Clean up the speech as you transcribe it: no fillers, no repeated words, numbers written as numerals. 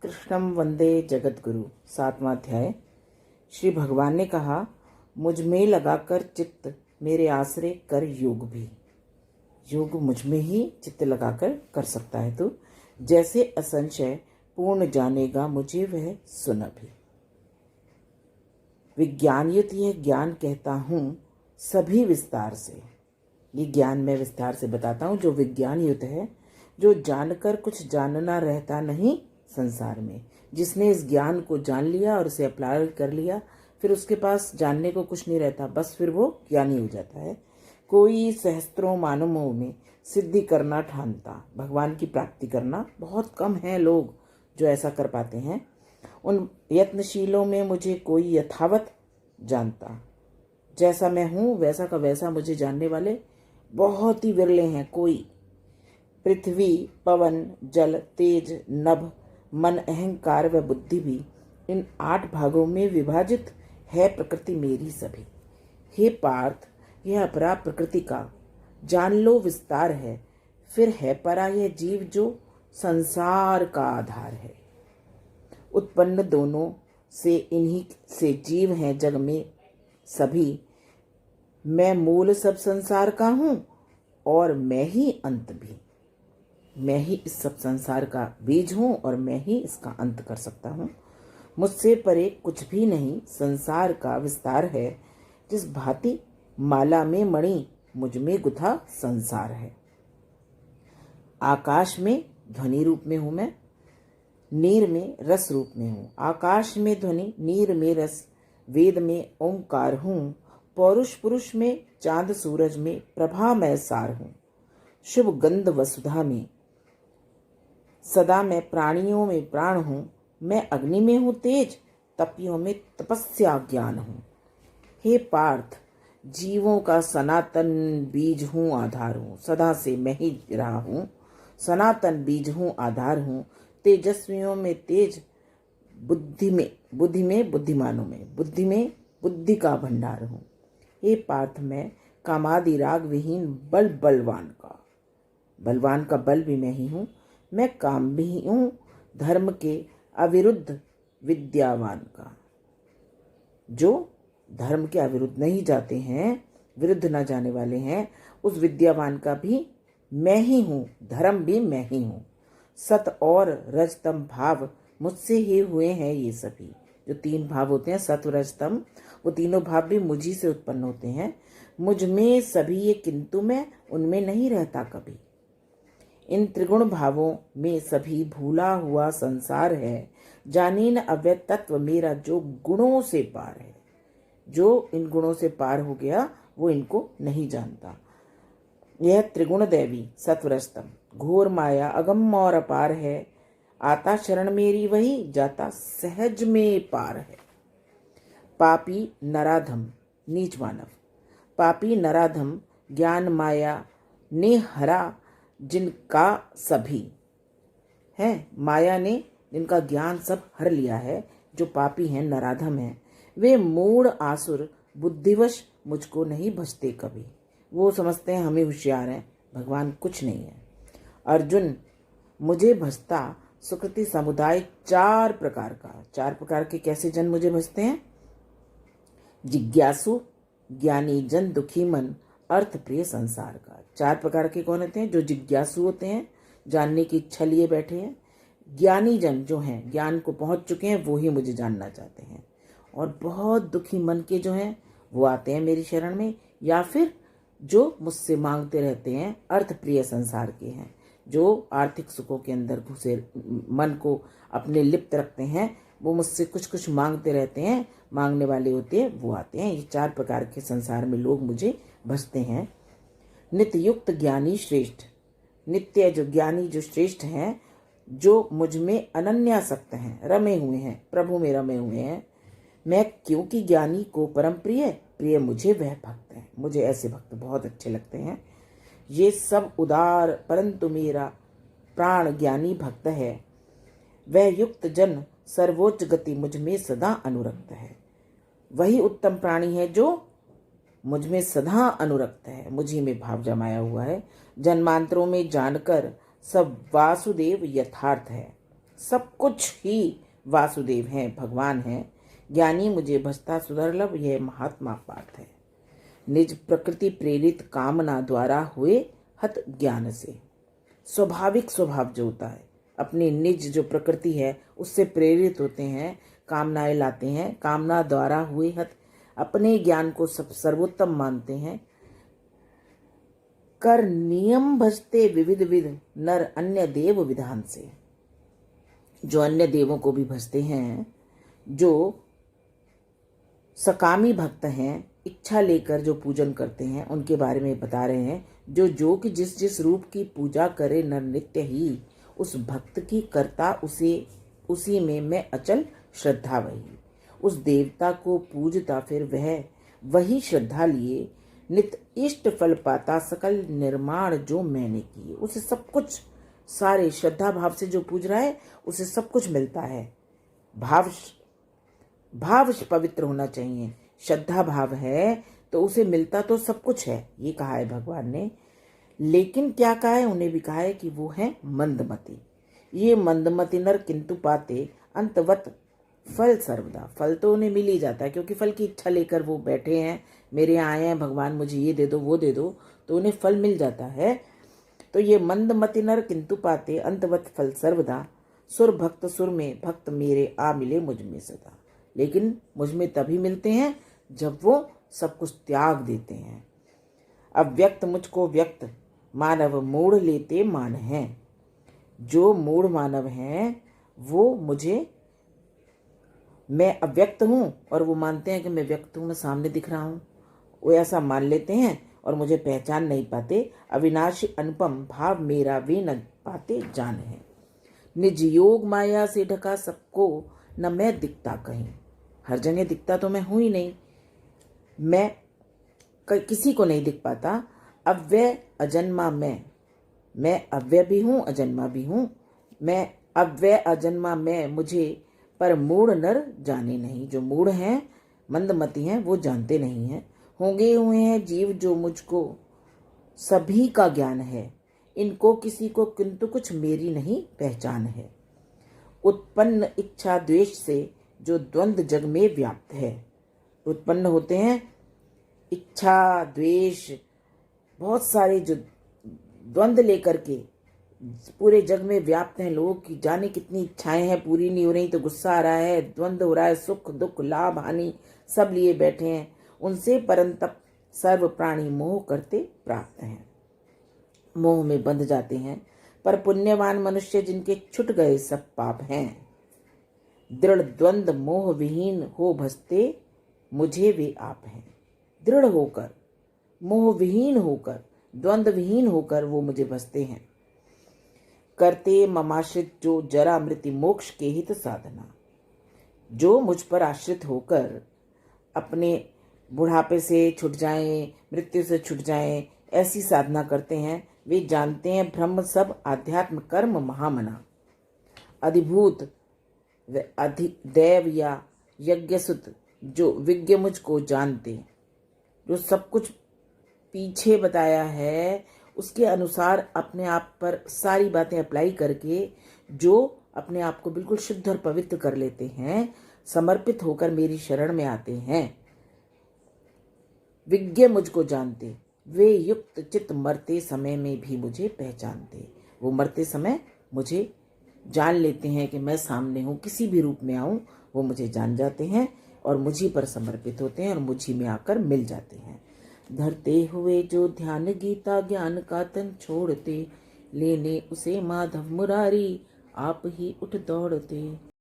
कृष्णम वंदे जगत गुरु। 7वां अध्याय। श्री भगवान ने कहा, मुझ में लगाकर चित्त मेरे आश्रय कर योग भी। योग मुझ में ही चित्त लगाकर कर सकता है तू। जैसे असंशय पूर्ण जानेगा मुझे वह सुन भी। विज्ञानयुत यह ज्ञान कहता हूँ सभी विस्तार से। ये ज्ञान मैं विस्तार से बताता हूँ जो विज्ञान युक्त है, जो जानकर कुछ जानना रहता नहीं संसार में। जिसने इस ज्ञान को जान लिया और उसे अप्लाई कर लिया, फिर उसके पास जानने को कुछ नहीं रहता, बस फिर वो ज्ञानी हो जाता है। कोई सहस्त्रों मानवों में सिद्धि करना ठानता, भगवान की प्राप्ति करना बहुत कम है लोग जो ऐसा कर पाते हैं। उन यत्नशीलों में मुझे कोई यथावत जानता। जैसा मैं हूँ वैसा का वैसा मुझे जानने वाले बहुत ही विरले हैं। कोई पृथ्वी, पवन, जल, तेज, नभ, मन, अहंकार व बुद्धि भी इन 8 भागों में विभाजित है प्रकृति मेरी सभी। हे पार्थ, यह अपरा प्रकृति का जान लो विस्तार है। फिर है परा यह जीव जो संसार का आधार है। उत्पन्न दोनों से इन्हीं से जीव हैं जग में सभी। मैं मूल सब संसार का हूँ और मैं ही अंत भी। मैं ही इस सब संसार का बीज हूँ और मैं ही इसका अंत कर सकता हूँ। मुझसे परे कुछ भी नहीं संसार का विस्तार है। जिस भांति माला में मणि मुझ में गुथा संसार है। आकाश में ध्वनि रूप में हूँ मैं, नीर में रस रूप में हूँ। आकाश में ध्वनि, नीर में रस, वेद में ओंकार हूँ। पौरुष पुरुष में, चांद सूरज में प्रभा मैं सार हूँ। शुभ गंध वसुधा में सदा मैं प्राणियों में प्राण हूँ। मैं अग्नि में हूँ तेज, तपियों में तपस्या ज्ञान हूँ। हे पार्थ, जीवों का सनातन बीज हूँ आधार हूँ। सदा से मैं ही रहा हूँ, सनातन बीज हूँ आधार हूँ। तेजस्वियों में तेज, बुद्धि में बुद्धिमानों में बुद्धि का भंडार हूँ। हे पार्थ, मैं कामादि राग विहीन बलवान का बल भी मैं ही हूँ। मैं काम भी हूँ धर्म के अविरुद्ध विद्यावान का। जो धर्म के अविरुद्ध नहीं जाते हैं, विरुद्ध न जाने वाले हैं, उस विद्यावान का भी मैं ही हूँ, धर्म भी मैं ही हूँ। सत और रजतम भाव मुझसे ही हुए हैं ये सभी। जो 3 भाव होते हैं सत्व रजतम, वो तीनों भाव भी मुझी से उत्पन्न होते हैं। मुझ में सभी ये, किंतु मैं उनमें नहीं रहता कभी। इन त्रिगुण भावों में सभी भूला हुआ संसार है। जाने न अव्यक्त तत्व मेरा जो गुणों से पार है। जो इन गुणों से पार हो गया वो इनको नहीं जानता। यह त्रिगुण दैवी सत्वरस्तम घोर माया अगम और अपार है। आता शरण मेरी वही, जाता सहज में पार है। पापी नराधम नीच मानव, पापी नराधम ज्ञान माया ने हरा जिनका सभी है। माया ने जिनका ज्ञान सब हर लिया है, जो पापी हैं नराधम हैं, वे मूढ़ आसुर बुद्धिवश मुझको नहीं भजते कभी। वो समझते हैं हमें होशियार हैं, भगवान कुछ नहीं है। अर्जुन, मुझे भजता सुकृति समुदाय 4 प्रकार का। 4 प्रकार के कैसे जन मुझे भजते हैं? जिज्ञासु, ज्ञानी जन, दुखी मन, अर्थ प्रिय संसार का। 4 प्रकार के कौन होते हैं? जो जिज्ञासु होते हैं, जानने की इच्छा लिए बैठे हैं। ज्ञानी जन जो हैं, ज्ञान को पहुंच चुके हैं, वो ही मुझे जानना चाहते हैं। और बहुत दुखी मन के जो हैं वो आते हैं मेरी शरण में। या फिर जो मुझसे मांगते रहते हैं, अर्थ प्रिय संसार के हैं, जो आर्थिक सुखों के अंदर घुसे मन को अपने लिप्त रखते हैं, वो मुझसे कुछ कुछ मांगते रहते हैं, मांगने वाले होते हैं, वो आते हैं। ये 4 प्रकार के संसार में लोग मुझे भजते हैं। नित्य युक्त ज्ञानी श्रेष्ठ, नित्य जो ज्ञानी जो श्रेष्ठ हैं, जो मुझ में अनन्यासक्त हैं, रमे हुए हैं, प्रभु में रमे हुए हैं। मैं क्योंकि ज्ञानी को परम प्रिय मुझे वह भक्त है। मुझे ऐसे भक्त बहुत अच्छे लगते हैं। ये सब उदार परंतु मेरा प्राण ज्ञानी भक्त है। वह युक्त जन सर्वोच्च गति मुझ में सदा अनुरक्त है। वही उत्तम प्राणी है जो मुझ में सदा अनुरक्त है, मुझी में भाव जमाया हुआ है। जन्मांतरों में जानकर सब वासुदेव यथार्थ है। सब कुछ ही वासुदेव हैं, भगवान हैं। ज्ञानी मुझे भजता सुदुर्लभ, यह महात्मा पाठ है। निज प्रकृति प्रेरित कामना द्वारा हुए हत ज्ञान से। स्वाभाविक स्वभाव जो होता है, अपनी निज जो प्रकृति है उससे प्रेरित होते हैं, कामनाएं लाते हैं, कामना द्वारा हुए हत अपने ज्ञान को सब सर्वोत्तम मानते हैं। कर नियम भजते विविध विध नर अन्य देव विधान से। जो अन्य देवों को भी भजते हैं, जो सकामी भक्त हैं, इच्छा लेकर जो पूजन करते हैं, उनके बारे में बता रहे हैं। जो कि जिस जिस रूप की पूजा करे नर नित्य ही, उस भक्त की करता उसी में मैं अचल श्रद्धा वही। उस देवता को पूजता फिर वही श्रद्धा लिए, नित इष्ट फल पाता सकल निर्माण जो मैंने किए। उसे सब कुछ, सारे श्रद्धा भाव से जो पूज रहा है उसे सब कुछ मिलता है। भाव पवित्र होना चाहिए। श्रद्धा भाव है तो उसे मिलता तो सब कुछ है, ये कहा है भगवान ने। लेकिन क्या कहा है, उन्हें भी कहा है कि वो है मंदमती। ये मंदमती नर किंतु पाते अंतवत फल सर्वदा। फल तो उन्हें मिल ही जाता है, क्योंकि फल की इच्छा लेकर वो बैठे हैं, मेरे यहाँ आए हैं, भगवान मुझे ये दे दो वो दे दो, तो उन्हें फल मिल जाता है। तो ये मंदमती नर किंतु पाते अंतवत फल सर्वदा। सुर भक्त सुर में भक्त मेरे आ मिले मुझ में सदा। लेकिन मुझ में तभी मिलते हैं जब वो सब कुछ त्याग देते हैं। अव्यक्त मुझको व्यक्त मानव मूढ़ लेते मान है। जो मूढ़ मानव हैं वो मुझे, मैं अव्यक्त हूँ और वो मानते हैं कि मैं व्यक्त हूँ, मैं सामने दिख रहा हूँ, वो ऐसा मान लेते हैं और मुझे पहचान नहीं पाते। अविनाशी अनुपम भाव मेरा वे न पाते जान है। निज योग माया से ढका सबको न मैं दिखता कहीं। हर जगह दिखता तो मैं हूं ही नहीं, मैं किसी को नहीं दिख पाता। अव्यय अजन्मा मैं अव्यय भी हूँ अजन्मा भी हूँ। मैं अव्यय अजन्मा मैं मुझे पर मूढ़ नर जाने नहीं। जो मूढ़ हैं, मंदमती हैं, वो जानते नहीं हैं। होंगे हुए हैं जीव जो मुझको सभी का ज्ञान है। इनको किसी को किंतु कुछ मेरी नहीं पहचान है। उत्पन्न इच्छा द्वेष से जो द्वंद्व जग में व्याप्त है। उत्पन्न होते हैं इच्छा द्वेष, बहुत सारे जो द्वंद्व लेकर के पूरे जग में व्याप्त हैं। लोगों की जाने कितनी इच्छाएं हैं, पूरी नहीं हो रही तो गुस्सा आ रहा है, द्वंद्व हो रहा है, सुख दुख लाभ हानि सब लिए बैठे हैं। उनसे परंतप सर्व प्राणी मोह करते प्राप्त हैं, मोह में बंध जाते हैं। पर पुण्यवान मनुष्य जिनके छुट गए सब पाप हैं। दृढ़ द्वंद्व मोह विहीन हो भजते मुझे वे आप हैं। दृढ़ होकर, मोह विहीन होकर, द्वंद्व विहीन होकर वो मुझे भजते हैं। करते ममाश्रित जो जरा मृत्यु मोक्ष के हित साधना। जो मुझ पर आश्रित होकर अपने बुढ़ापे से छुट जाएं, मृत्यु से छुट जाएं, ऐसी साधना करते हैं, वे जानते हैं ब्रह्म सब आध्यात्म कर्म महामना। अधिभूत अधिदैव या यज्ञसुत जो विज्ञ मुझको जानते, जो सब कुछ पीछे बताया है उसके अनुसार अपने आप पर सारी बातें अप्लाई करके जो अपने आप को बिल्कुल शुद्ध और पवित्र कर लेते हैं, समर्पित होकर मेरी शरण में आते हैं, विज्ञ मुझको जानते, वे युक्त चित्त मरते समय में भी मुझे पहचानते। वो मरते समय मुझे जान लेते हैं कि मैं सामने हूँ, किसी भी रूप में आऊँ वो मुझे जान जाते हैं और मुझी पर समर्पित होते हैं और मुझी में आकर मिल जाते हैं। धरते हुए जो ध्यान गीता ज्ञान का तन छोड़ते, लेने उसे माधव मुरारी आप ही उठ दौड़ते।